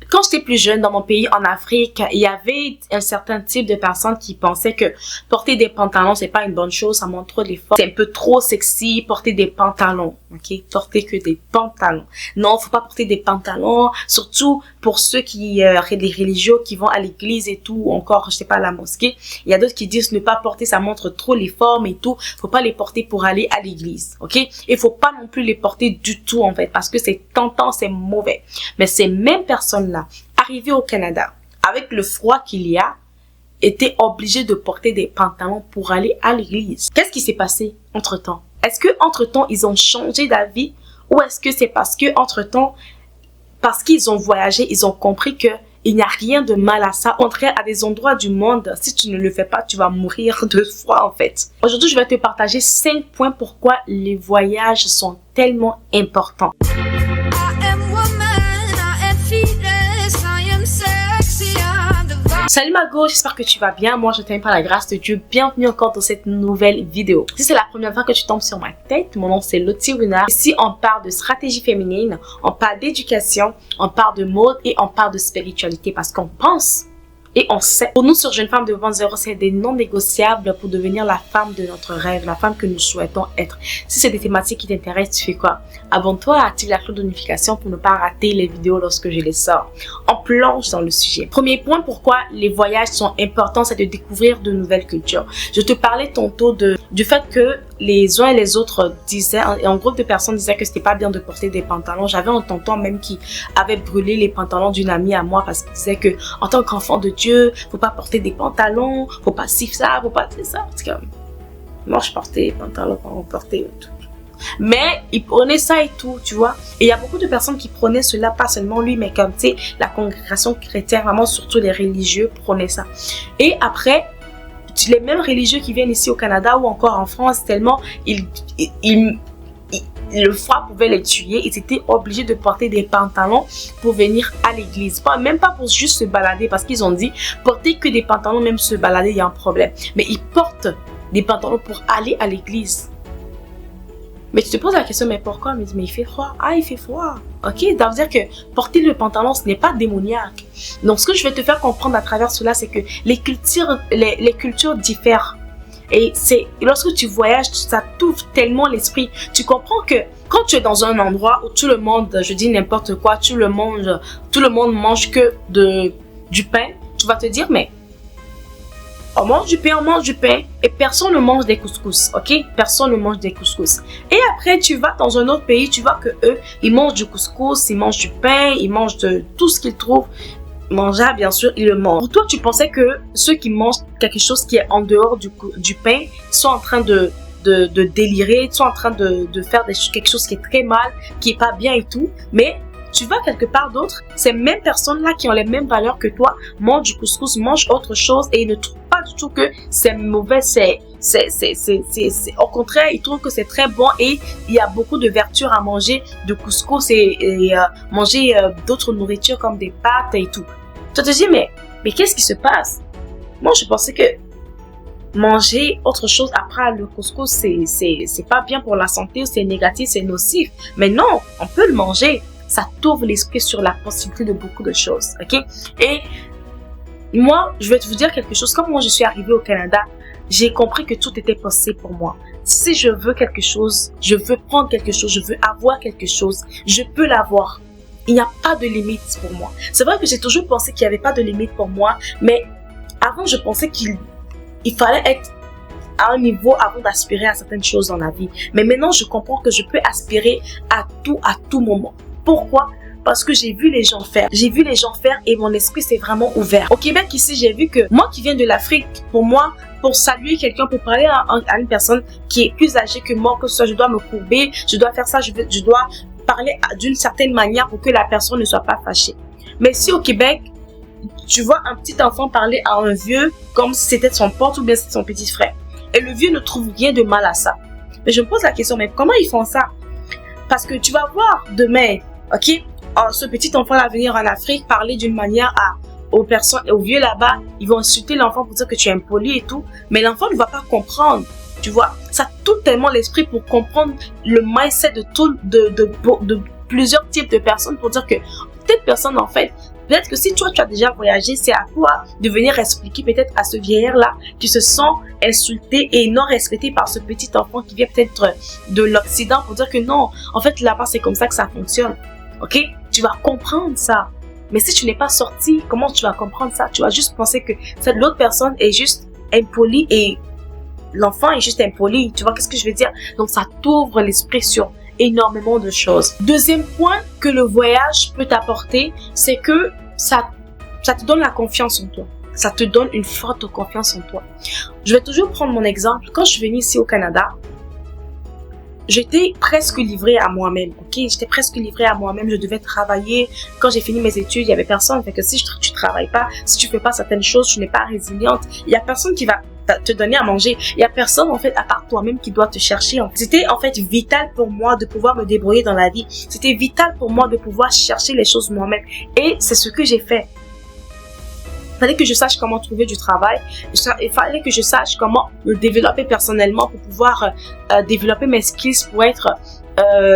Quand j'étais plus jeune dans mon pays, en Afrique, il y avait un certain type de personnes qui pensaient que porter des pantalons, c'est pas une bonne chose, ça montre trop l'effort. C'est un peu trop sexy, porter des pantalons, ok? Porter que des pantalons. Non, faut pas porter des pantalons, surtout pour ceux qui, les religieux qui vont à l'église et tout, ou encore, je sais pas, à la mosquée. Il y a d'autres qui disent ne pas porter, ça montre trop les formes et tout. Faut pas les porter pour aller à l'église, ok? Et faut pas non plus les porter du tout, en fait, parce que c'est tentant, c'est mauvais. Mais ces mêmes personnes-là, arrivées au Canada, avec le froid qu'il y a, étaient obligées de porter des pantalons pour aller à l'église. Qu'est-ce qui s'est passé entre-temps? Est-ce que entre-temps, ils ont changé d'avis? Ou est-ce que c'est parce que entre-temps, parce qu'ils ont voyagé, ils ont compris que il n'y a rien de mal à ça. Au contraire, à des endroits du monde, si tu ne le fais pas, tu vas mourir de froid en fait. Aujourd'hui, je vais te partager 5 points pourquoi les voyages sont tellement importants. Salut ma go, j'espère que tu vas bien. Moi, je t'aime par la grâce de Dieu. Bienvenue encore dans cette nouvelle vidéo. Si c'est la première fois que tu tombes sur ma tête, mon nom c'est Lottie Renard. Ici, on parle de stratégie féminine, on parle d'éducation, on parle de mode et on parle de spiritualité parce qu'on pense et on sait. Pour nous, sur Jeune Femme de 20, c'est des non négociables pour devenir la femme de notre rêve, la femme que nous souhaitons être. Si c'est des thématiques qui t'intéressent, tu fais quoi? Abonne-toi, active la cloche de notification pour ne pas rater les vidéos lorsque je les sors. On plonge dans le sujet. Premier point, pourquoi les voyages sont importants, c'est de découvrir de nouvelles cultures. Je te parlais tantôt du fait que les uns et les autres disaient, un groupe de personnes disaient que c'était pas bien de porter des pantalons. J'avais un tonton même qui avait brûlé les pantalons d'une amie à moi parce qu'il disait que en tant qu'enfant de Dieu, faut pas porter des pantalons, faut pas ci ça, faut pas ça. C'est comme, moi je portais des pantalons quand on portait tout. Mais il prenait ça et tout, tu vois. Et il y a beaucoup de personnes qui prenaient cela, pas seulement lui, mais comme tu sais, la congrégation chrétienne, vraiment surtout les religieux prenaient ça. Et après, les mêmes religieux qui viennent ici au Canada ou encore en France, tellement le froid pouvait les tuer, ils étaient obligés de porter des pantalons pour venir à l'église. Même pas pour juste se balader, parce qu'ils ont dit, porter que des pantalons, même se balader, il y a un problème. Mais ils portent des pantalons pour aller à l'église. Mais tu te poses la question, mais pourquoi? Mais il fait froid. Ah, il fait froid. Ok, ça veut dire que porter le pantalon, ce n'est pas démoniaque. Donc, ce que je vais te faire comprendre à travers cela, c'est que les cultures diffèrent. Et lorsque tu voyages, ça t'ouvre tellement l'esprit. Tu comprends que quand tu es dans un endroit où tout le monde, je dis n'importe quoi, tout le monde mange que du pain, tu vas te dire, mais on mange du pain et personne ne mange des couscous, ok? Personne ne mange des couscous. Et après, tu vas dans un autre pays, tu vois que eux, ils mangent du couscous, ils mangent du pain, ils mangent de tout ce qu'ils trouvent mangeable, bien sûr, ils le mangent. Pour toi, tu pensais que ceux qui mangent quelque chose qui est en dehors du pain sont en train de délirer, sont en train de faire quelque chose qui est très mal, qui est pas bien et tout, mais tu vas quelque part d'autre, ces mêmes personnes-là qui ont les mêmes valeurs que toi mangent du couscous, mangent autre chose et ils ne trouvent pas du tout que c'est mauvais, au contraire, ils trouvent que c'est très bon et il y a beaucoup de vertus à manger de couscous et manger d'autres nourritures comme des pâtes et tout. Tu te dis, mais qu'est-ce qui se passe? Moi, je pensais que manger autre chose après le couscous, c'est pas bien pour la santé, c'est négatif, c'est nocif. Mais non, on peut le manger. Ça t'ouvre l'esprit sur la possibilité de beaucoup de choses, ok? Et moi, je vais te vous dire quelque chose. Comme moi, je suis arrivée au Canada, j'ai compris que tout était possible pour moi. Si je veux quelque chose, je veux prendre quelque chose, je veux avoir quelque chose, je peux l'avoir. Il n'y a pas de limite pour moi. C'est vrai que j'ai toujours pensé qu'il n'y avait pas de limite pour moi, mais avant, je pensais qu'il fallait être à un niveau avant d'aspirer à certaines choses dans la vie. Mais maintenant, je comprends que je peux aspirer à tout moment. Pourquoi? Parce que j'ai vu les gens faire. J'ai vu les gens faire et mon esprit s'est vraiment ouvert. Au Québec, ici, j'ai vu que moi qui viens de l'Afrique, pour moi, pour saluer quelqu'un, pour parler à une personne qui est plus âgée que moi, que ce soit, je dois me courber, je dois faire ça, je dois parler d'une certaine manière pour que la personne ne soit pas fâchée. Mais si au Québec, tu vois un petit enfant parler à un vieux comme si c'était son pote ou bien c'était son petit frère. Et le vieux ne trouve rien de mal à ça. Mais je me pose la question, mais comment ils font ça? Parce que tu vas voir demain, ok, ce petit enfant va venir en Afrique parler d'une manière aux personnes, aux vieux là-bas, ils vont insulter l'enfant pour dire que tu es impoli et tout, mais l'enfant ne va pas comprendre, tu vois. Ça touche tellement l'esprit pour comprendre le mindset de plusieurs types de personnes pour dire que cette personne, en fait, Peut-être que si toi, tu as déjà voyagé, c'est à toi de venir expliquer peut-être à ce vieillard-là qui se sent insulté et non respecté par ce petit enfant qui vient peut-être de l'Occident pour dire que non, en fait, là-bas, c'est comme ça que ça fonctionne. Ok? Tu vas comprendre ça. Mais si tu n'es pas sorti, comment tu vas comprendre ça? Tu vas juste penser que l'autre personne est juste impolie et l'enfant est juste impoli. Tu vois qu'est-ce que je veux dire? Donc, ça t'ouvre l'esprit sur énormément de choses. Deuxième point que le voyage peut t'apporter, c'est que ça te donne la confiance en toi. Ça te donne une forte confiance en toi. Je vais toujours prendre mon exemple. Quand je suis venue ici au Canada, j'étais presque livrée à moi-même, ok? J'étais presque livrée à moi-même, je devais travailler. Quand j'ai fini mes études, il y avait personne. Fait que si tu travailles pas, si tu fais pas certaines choses, tu n'es pas résiliente, il y a personne qui va te donner à manger. Il y a personne, en fait, à part toi-même qui doit te chercher. C'était, en fait, vital pour moi de pouvoir me débrouiller dans la vie. C'était vital pour moi de pouvoir chercher les choses moi-même. Et c'est ce que j'ai fait. Il fallait que je sache comment trouver du travail. Il fallait que je sache comment me développer personnellement pour pouvoir développer mes skills pour être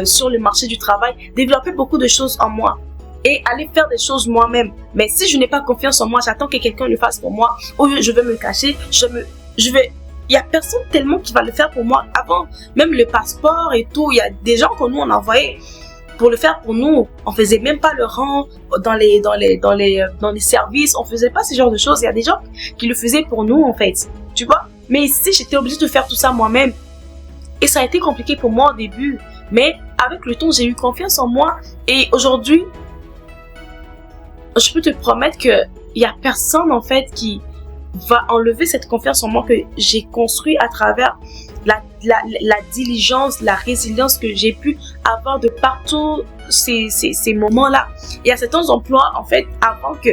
sur le marché du travail. Développer beaucoup de choses en moi. Et aller faire des choses moi-même. Mais si je n'ai pas confiance en moi, j'attends que quelqu'un le fasse pour moi. Ou je vais me cacher, il y a personne tellement qui va le faire pour moi. Avant, même le passeport et tout, il y a des gens que nous on envoyait pour le faire pour nous. On faisait même pas le rang dans les services. On faisait pas ce genre de choses. Il y a des gens qui le faisaient pour nous en fait. Tu vois? Mais ici, j'étais obligée de faire tout ça moi-même. Et ça a été compliqué pour moi au début. Mais avec le temps, j'ai eu confiance en moi. Et aujourd'hui, je peux te promettre que il y a personne en fait qui va enlever cette confiance en moi que j'ai construit à travers la diligence, la résilience que j'ai pu avoir de partout ces moments-là. Il y a certains emplois en fait avant que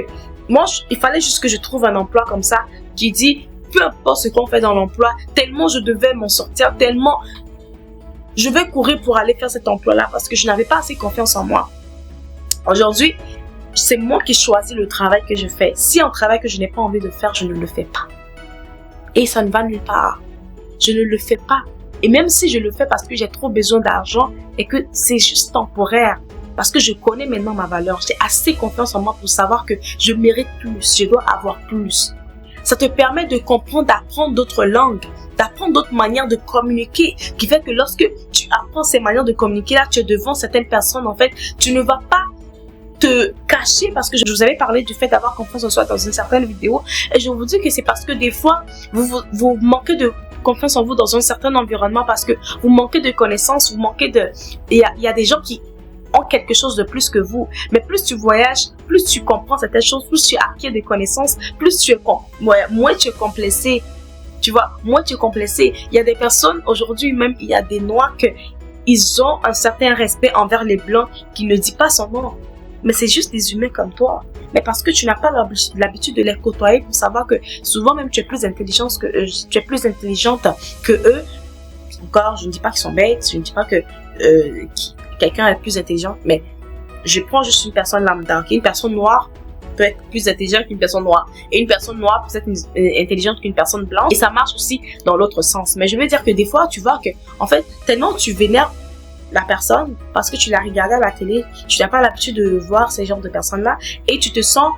moi il fallait juste que je trouve un emploi comme ça qui dit peu importe ce qu'on fait dans l'emploi, tellement je devais m'en sortir, tellement je vais courir pour aller faire cet emploi-là parce que je n'avais pas assez confiance en moi. Aujourd'hui, c'est moi qui choisis le travail que je fais. Si un travail que je n'ai pas envie de faire, je ne le fais pas. Et ça ne va nulle part. Je ne le fais pas. Et même si je le fais parce que j'ai trop besoin d'argent et que c'est juste temporaire, parce que je connais maintenant ma valeur, j'ai assez confiance en moi pour savoir que je mérite plus, je dois avoir plus. Ça te permet de comprendre, d'apprendre d'autres langues, d'apprendre d'autres manières de communiquer, qui fait que lorsque tu apprends ces manières de communiquer, là, tu es devant certaines personnes, en fait, tu ne vas pas te cacher parce que je vous avais parlé du fait d'avoir confiance en soi dans une certaine vidéo et je vous dis que c'est parce que des fois vous manquez de confiance en vous dans un certain environnement parce que vous manquez de connaissances, vous manquez de... Il y a des gens qui ont quelque chose de plus que vous, mais plus tu voyages, plus tu comprends certaines choses, plus tu acquiers des connaissances, plus tu es moins tu es complexé, tu vois, moins tu es complexé. Il y a des personnes aujourd'hui, même il y a des noirs que ils ont un certain respect envers les blancs qui ne dit pas son nom. Mais c'est juste des humains comme toi. Mais parce que tu n'as pas l'habitude de les côtoyer pour savoir que souvent même tu es plus intelligente que eux. Encore, je ne dis pas qu'ils sont bêtes, je ne dis pas que quelqu'un est plus intelligent, mais je prends juste une personne lambda. Une personne noire peut être plus intelligente qu'une personne noire. Et une personne noire peut être intelligente qu'une personne blanche. Et ça marche aussi dans l'autre sens. Mais je veux dire que des fois, tu vois que, en fait, tellement tu vénères la personne parce que tu l'as regardé à la télé, tu n'as pas l'habitude de voir ces genres de personnes-là et tu te sens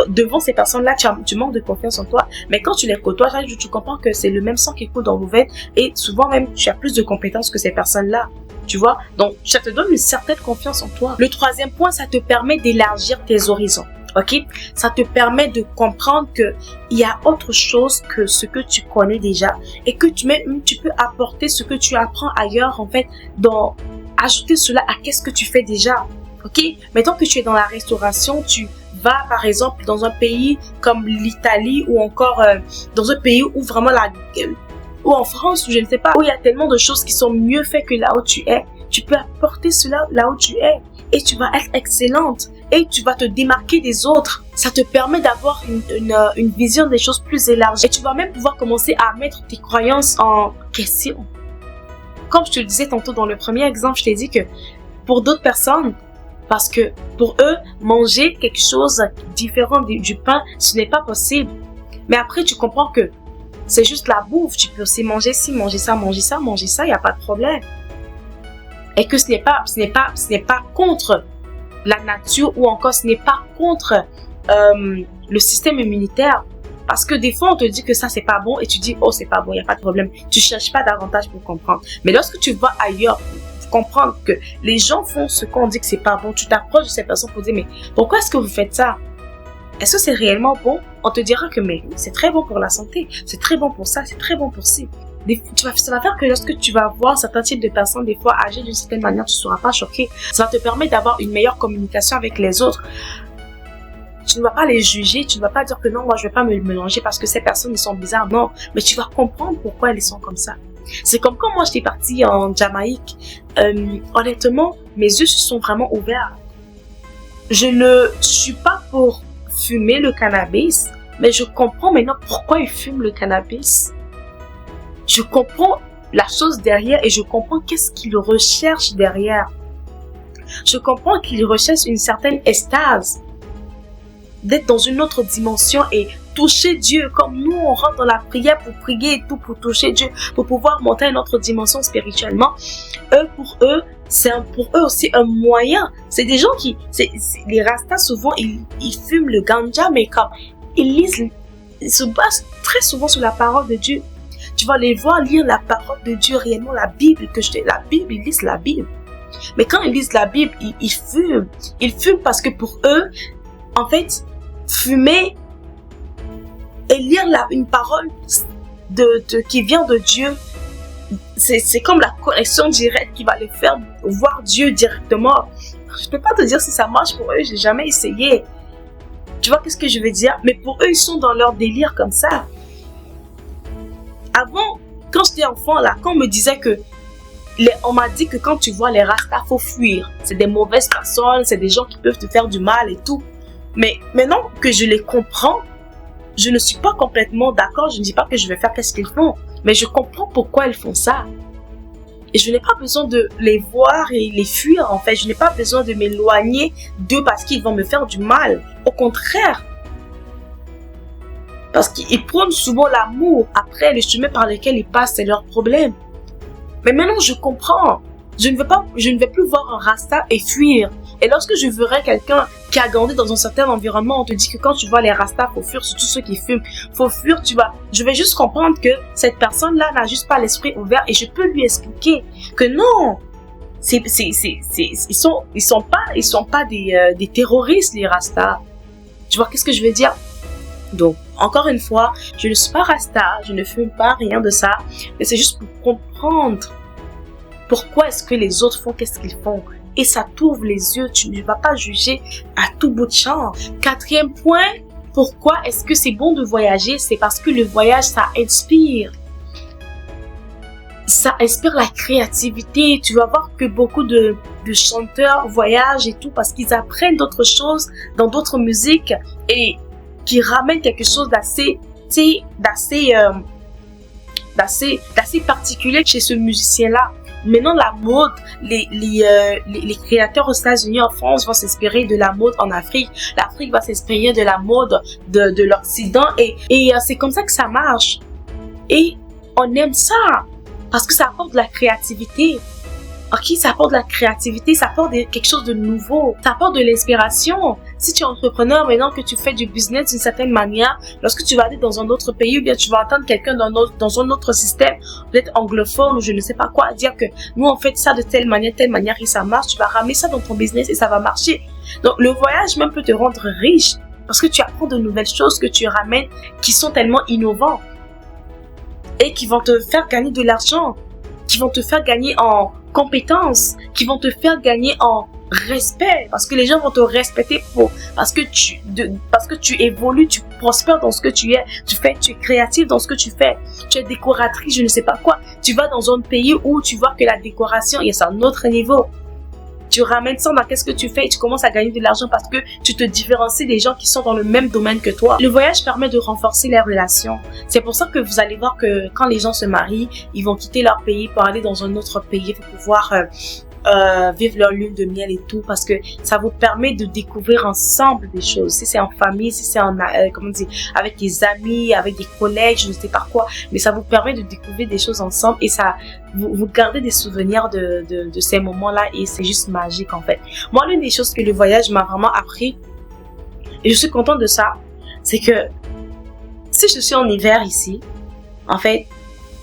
devant ces personnes-là, tu manques de confiance en toi. Mais quand tu les côtoies, tu comprends que c'est le même sang qui coule dans vos veines et souvent même tu as plus de compétences que ces personnes-là. Tu vois? Donc, ça te donne une certaine confiance en toi. Le troisième point, ça te permet d'élargir tes horizons. Ok? Ça te permet de comprendre que il y a autre chose que ce que tu connais déjà et que tu peux apporter ce que tu apprends ailleurs, en fait, ajouter cela à qu'est-ce que tu fais déjà. Ok? Mettons que tu es dans la restauration, tu vas par exemple dans un pays comme l'Italie ou encore dans un pays où vraiment ou en France ou je ne sais pas, où il y a tellement de choses qui sont mieux faites que là où tu es. Tu peux apporter cela là où tu es et tu vas être excellente et tu vas te démarquer des autres. Ça te permet d'avoir une vision des choses plus élargie et tu vas même pouvoir commencer à mettre tes croyances en question. Comme je te le disais tantôt dans le premier exemple, je t'ai dit que pour d'autres personnes, parce que pour eux, manger quelque chose différent du pain, ce n'est pas possible. Mais après, tu comprends que c'est juste la bouffe. Tu peux aussi manger ci, manger ça, il n'y a pas de problème. Et que ce n'est pas contre la nature ou encore ce n'est pas contre le système immunitaire. Parce que des fois, on te dit que ça, c'est pas bon et tu dis, oh, c'est pas bon, il n'y a pas de problème. Tu cherches pas davantage pour comprendre. Mais lorsque tu vas ailleurs, pour comprendre que les gens font ce qu'on dit que c'est pas bon, tu t'approches de ces personnes pour dire, mais pourquoi est-ce que vous faites ça? Est-ce que c'est réellement bon? On te dira que, mais c'est très bon pour la santé, c'est très bon pour ça, c'est très bon pour ci. Ça va faire que lorsque tu vas voir certains types de personnes, des fois, agir d'une certaine manière, tu ne seras pas choqué. Ça va te permettre d'avoir une meilleure communication avec les autres. Tu ne vas pas les juger, tu ne vas pas dire que non, moi je vais pas me mélanger parce que ces personnes ils sont bizarres, non. Mais tu vas comprendre pourquoi elles sont comme ça. C'est comme quand moi j'étais partie en Jamaïque. Honnêtement, mes yeux se sont vraiment ouverts. Je ne suis pas pour fumer le cannabis, mais je comprends maintenant pourquoi ils fument le cannabis. Je comprends la chose derrière et je comprends qu'est-ce qu'ils recherchent derrière. Je comprends qu'ils recherchent une certaine extase, d'être dans une autre dimension et toucher Dieu comme nous on rentre dans la prière pour prier et tout, pour toucher Dieu, pour pouvoir monter à une autre dimension spirituellement. Pour eux aussi un moyen. C'est des gens les Rastas souvent ils fument le ganja, mais comme ils se basent très souvent sur la parole de Dieu. Tu vas les voir lire la parole de Dieu réellement, la Bible ils lisent la Bible. Mais quand ils lisent la Bible, ils fument. Ils fument parce que pour eux, en fait, fumer et lire une parole qui vient de Dieu, c'est comme la connexion directe qui va les faire voir Dieu directement. Je peux pas te dire si ça marche pour eux, j'ai jamais essayé. Tu vois qu'est-ce que je veux dire? Mais pour eux, ils sont dans leur délire comme ça. Avant, quand j'étais enfant là, quand on me disait que on m'a dit que quand tu vois les Rastas, faut fuir. C'est des mauvaises personnes, c'est des gens qui peuvent te faire du mal et tout. Mais maintenant que je les comprends, je ne suis pas complètement d'accord. Je ne dis pas que je vais faire qu'est-ce qu'ils font. Mais je comprends pourquoi ils font ça. Et je n'ai pas besoin de les voir et les fuir en fait. Je n'ai pas besoin de m'éloigner d'eux parce qu'ils vont me faire du mal. Au contraire. Parce qu'ils prônent souvent l'amour. Après, le chemin par lequel ils passent, c'est leur problème. Mais maintenant, je comprends. Je ne vais plus voir un Rasta et fuir. Et lorsque je verrai quelqu'un qui a grandi dans un certain environnement, on te dit que quand tu vois les Rastas, faut fuir, surtout ceux qui fument, faut fuir, je vais juste comprendre que cette personne-là n'a juste pas l'esprit ouvert et je peux lui expliquer que non, ils sont pas des terroristes, les Rastas. Tu vois qu'est-ce que je veux dire? Donc, encore une fois, je ne suis pas Rasta, je ne fume pas, rien de ça, mais c'est juste pour comprendre pourquoi est-ce que les autres font qu'est-ce qu'ils font. Et ça t'ouvre les yeux, tu ne vas pas juger à tout bout de champ. 4e point, pourquoi est-ce que c'est bon de voyager? C'est parce que le voyage, ça inspire. Ça inspire la créativité. Tu vas voir que beaucoup de chanteurs voyagent et tout parce qu'ils apprennent d'autres choses dans d'autres musiques et qui ramènent quelque chose d'assez particulier chez ce musicien-là. Maintenant, la mode, les créateurs aux États-Unis, en France, vont s'inspirer de la mode en Afrique. L'Afrique va s'inspirer de la mode de l'Occident et c'est comme ça que ça marche. Et on aime ça parce que ça apporte de la créativité. Ok, ça apporte de la créativité, ça apporte quelque chose de nouveau, ça apporte de l'inspiration. Si tu es entrepreneur maintenant que tu fais du business d'une certaine manière, lorsque tu vas aller dans un autre pays ou bien tu vas entendre quelqu'un dans un autre système, peut-être anglophone ou je ne sais pas quoi, dire que nous on fait ça de telle manière et ça marche, tu vas ramener ça dans ton business et ça va marcher. Donc le voyage même peut te rendre riche parce que tu apprends de nouvelles choses que tu ramènes qui sont tellement innovantes et qui vont te faire gagner de l'argent, qui vont te faire gagner en compétences, qui vont te faire gagner en respect, parce que les gens vont te respecter parce que tu évolues, tu prospères dans ce que tu es, tu es créatif dans ce que tu fais, tu es décoratrice, je ne sais pas quoi, tu vas dans un pays où tu vois que la décoration, c'est un autre niveau. Tu ramènes ça dans qu'est-ce que tu fais et tu commences à gagner de l'argent parce que tu te différencies des gens qui sont dans le même domaine que toi. Le voyage permet de renforcer les relations. C'est pour ça que vous allez voir que quand les gens se marient, ils vont quitter leur pays pour aller dans un autre pays pour pouvoir vivre leur lune de miel et tout parce que ça vous permet de découvrir ensemble des choses. Si c'est en famille, si c'est avec des amis, avec des collègues, je ne sais pas quoi, mais ça vous permet de découvrir des choses ensemble et ça vous gardez des souvenirs de ces moments-là et c'est juste magique en fait. Moi, l'une des choses que le voyage m'a vraiment appris, Et je suis contente de ça. C'est que si je suis en hiver ici, en fait,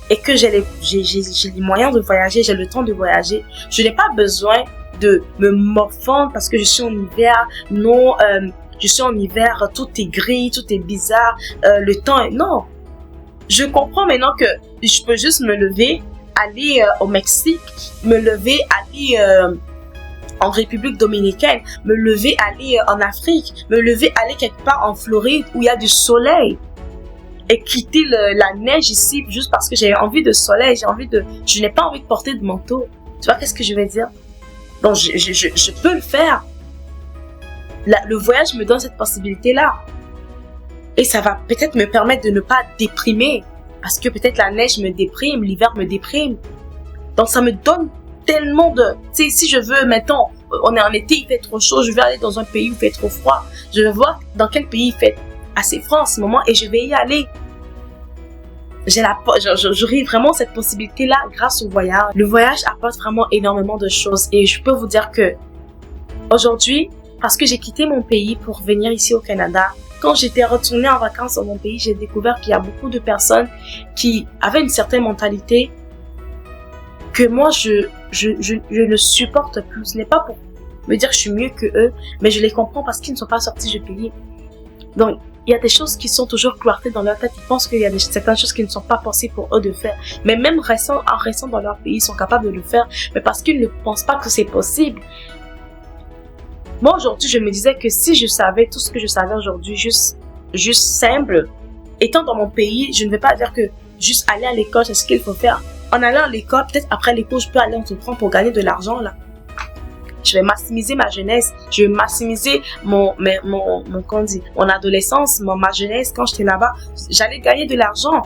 et que j'ai les moyens de voyager, j'ai le temps de voyager, je n'ai pas besoin de me morfondre parce que je suis en hiver. Non, je suis en hiver, tout est gris, tout est bizarre, le temps est... Non, je comprends maintenant que je peux juste me lever, aller au Mexique, me lever, aller en République dominicaine, me lever, aller en Afrique, me lever, aller quelque part en Floride où il y a du soleil et quitter la neige ici juste parce que j'ai envie de soleil, je n'ai pas envie de porter de manteau. Tu vois qu'est-ce que je veux dire? Donc je peux le faire. Le voyage me donne cette possibilité-là. Et ça va peut-être me permettre de ne pas déprimer. Parce que peut-être la neige me déprime, l'hiver me déprime. Donc ça me donne tellement de... Tu sais, si je veux, maintenant, on est en été, il fait trop chaud, je vais aller dans un pays où il fait trop froid. Je vais voir dans quel pays il fait assez froid en ce moment et je vais y aller. J'aurai vraiment cette possibilité-là grâce au voyage. Le voyage apporte vraiment énormément de choses et je peux vous dire que aujourd'hui, parce que j'ai quitté mon pays pour venir ici au Canada, quand j'étais retournée en vacances dans mon pays, j'ai découvert qu'il y a beaucoup de personnes qui avaient une certaine mentalité que moi, je ne supporte plus. Ce n'est pas pour me dire que je suis mieux que eux, mais je les comprends parce qu'ils ne sont pas sortis du pays. Donc, il y a des choses qui sont toujours cloîtrées dans leur tête. Ils pensent qu'il y a certaines choses qui ne sont pas possibles pour eux de faire. Mais même en restant dans leur pays, ils sont capables de le faire. Mais parce qu'ils ne pensent pas que c'est possible. Moi, aujourd'hui, je me disais que si je savais tout ce que je savais aujourd'hui, juste simple, étant dans mon pays, je ne vais pas dire que juste aller à l'école, c'est ce qu'il faut faire. En allant à l'école, peut-être après l'école, je peux aller entreprendre pour gagner de l'argent, là. Je vais maximiser ma jeunesse. Je vais maximiser mon adolescence, ma jeunesse. Quand j'étais là-bas, j'allais gagner de l'argent.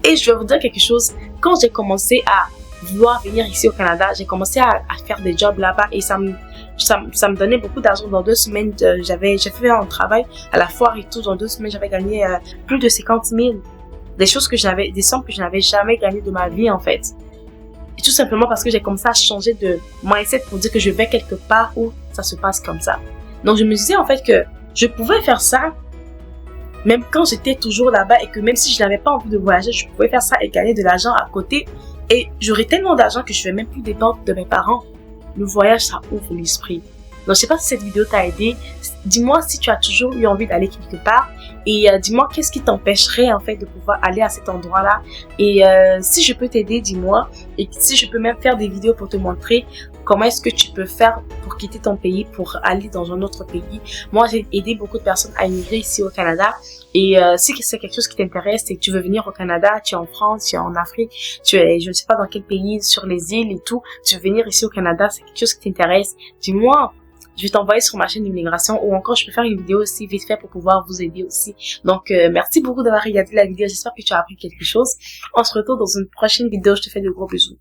Et je vais vous dire quelque chose. Quand j'ai commencé à vouloir venir ici au Canada, j'ai commencé à faire des jobs là-bas et ça me donnait beaucoup d'argent. Dans 2 semaines, j'ai fait un travail à la foire et tout. Dans 2 semaines, j'avais gagné plus de 50 000. Des sommes que je n'avais jamais gagnées de ma vie, en fait. Et tout simplement parce que j'ai commencé à changer de mindset pour dire que je vais quelque part où ça se passe comme ça. Donc, je me disais, en fait, que je pouvais faire ça, même quand j'étais toujours là-bas et que même si je n'avais pas envie de voyager, je pouvais faire ça et gagner de l'argent à côté. Et j'aurais tellement d'argent que je ne vais même plus dépendre de mes parents. Le voyage, ça ouvre l'esprit. Donc, je sais pas si cette vidéo t'a aidé. Dis-moi si tu as toujours eu envie d'aller quelque part. Et dis-moi qu'est-ce qui t'empêcherait, en fait, de pouvoir aller à cet endroit-là. Et si je peux t'aider, dis-moi. Et si je peux même faire des vidéos pour te montrer comment est-ce que tu peux faire pour quitter ton pays, pour aller dans un autre pays. Moi, j'ai aidé beaucoup de personnes à immigrer ici au Canada. Et si c'est quelque chose qui t'intéresse et que tu veux venir au Canada, tu es en France, tu es en Afrique, tu es, je ne sais pas dans quel pays, sur les îles et tout, tu veux venir ici au Canada, c'est quelque chose qui t'intéresse, dis-moi. Je vais t'envoyer sur ma chaîne d'immigration ou encore je peux faire une vidéo aussi vite fait pour pouvoir vous aider aussi. Donc, merci beaucoup d'avoir regardé la vidéo. J'espère que tu as appris quelque chose. On se retrouve dans une prochaine vidéo. Je te fais de gros bisous.